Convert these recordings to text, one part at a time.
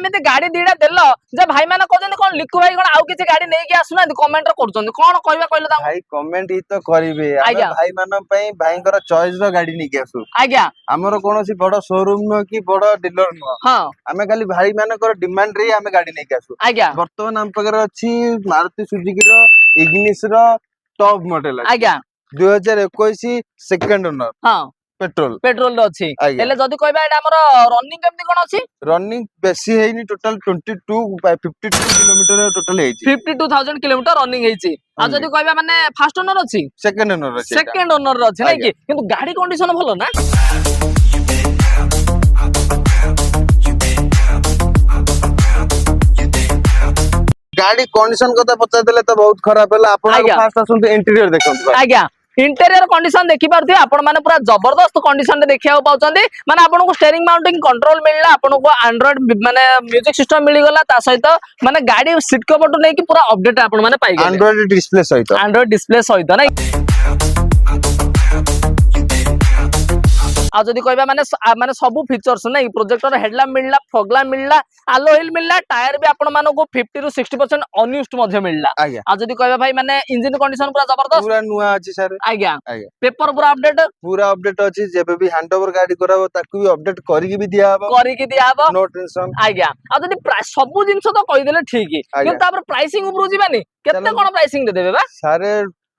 एमती गाड़ी दीटा देल जे भाई माने कहजन कोन लिखु भाई कोन आउ किछि गाड़ी नै कि आसुना कमेंट रे करजन कोन कहबा कहले ता भाई कमेंट ही तो करिवे आमे भाई मानन पई भाईकर चॉइस रो गाड़ी नै कि आसु आज्ञा हमरो कोनोसी बड़ शोरूम न कि बड़ डीलर न हां आमे खाली भाई मानकर डिमांड रे आमे गाड़ी नै कि आसु आज्ञा वर्तमान हम पगर अछि मारुति सुजुकी रो इग्निस रो टॉप मॉडल आज्ञा 2021 सेकंड ओनर हां पेट्रोल अछि हेले जदी कहबा एटा हमर रनिंग केमती कोन अछि रनिंग बेसी हेनी टोटल 52 किलोमीटर टोटल हेछि 52000 किलोमीटर रनिंग हेछि आ जदी कहबा माने फर्स्ट ओनर अछि सेकंड ओनर अछि सेकंड ओनर अछि नै कि किंतु गाड़ी कंडीशन भलो ना गाड़ी कंडीशन कथा पचा देले तो बहुत खराब हला आपण फास्ट आसुन इंटीरियर देखंतु आज्ञा इंटीरियर कंडीशन देखि पारथि आपण माने पूरा जबरदस्त कंडीशन रे देखिया पाउचंदी माने आपण को स्टीयरिंग माउंटिंग कंट्रोल मिलला आपण को एंड्रॉइड माने म्यूजिक सिस्टम मिली गला ता सहित माने गाड़ी सीट कवर नै कि पूरा अपडेट आपण माने पाइ गले एंड्रॉइड डिस्प्ले सहित नै आ जदी कहबा माने माने सब फीचर्स नै प्रोजेक्टर हेडलैम्प मिलला फॉग लैम्प मिलला आलो व्हील मिलला टायर भी आपण मानो को 50 रु 60% अनयूज्ड मध्ये मिलला आ जदी कहबा भाई माने इंजन कंडीशन पूरा जबरदस्त पूरा नुआ अछि सर आज्ञा पेपर पूरा अपडेट अछि जेबे भी हैंडओवर गाड़ी कराबो ताकू भी अपडेट करी भी दिया हबो नो टेंशन आज्ञा आ जदी सब जिंस तो कहि देले ठीक कि तापर प्राइसिंग ऊपर जिबानी केते कोन प्राइसिंग दे देबे बा सारे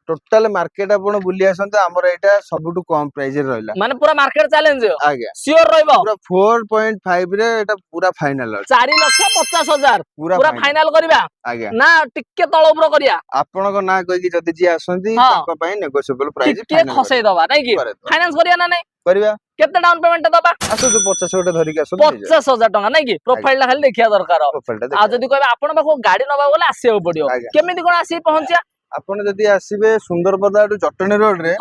टोटल मार्केट आपण बुली आसंते हमर एटा सबटु कम प्राइस रे रहला माने पूरा मार्केट चैलेंज आज्ञा श्योर रहबो पूरा 4.5 रे एटा पूरा फाइनल 4,50,000 पूरा फाइनल करबा आज्ञा ना टिके तळ ऊपर करिया आपण को ना कहि कि जदी जी आसंती ताको पई नेगोशिएबल प्राइस टिके खसै दबा नै कि फाइनांस करिया ना नै करबा केते डाउन पेमेंट दबा आसो तो 50 गोटे धरि के आसो 50,000 टका नै कि प्रोफाइल ला खाली देखिया दरकार आ जदी कहबा आपण बाको गाड़ी नबा बोले आसीयो पडियो केमिति कोन आसी पहुंचिया आपण जदी आसीबे सुंदरपदा जटनी रोड रे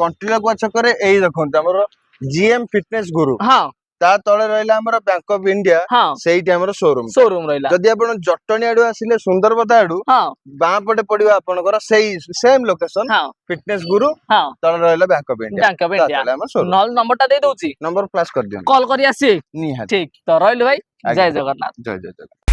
कंट्रीला को छकरे एई देखंत हमर जीएम फिटनेस गुरु हां ता तळे रहला हमर बैंक ऑफ इंडिया सेही हमर शोरूम रहला जदी आपण जटनी आडू आसीले सुंदरपदा आडू बा पटे पडियो आपनकर सेही सेम लोकेशन फिटनेस गुरु तळे रहला bank of India knoll number ता दे दोची नंबर फ्लैश कर दियो कॉल करी आसी निहाती ठीक तो रहलु भाई जय जगन्नाथ जय जय जगन्नाथ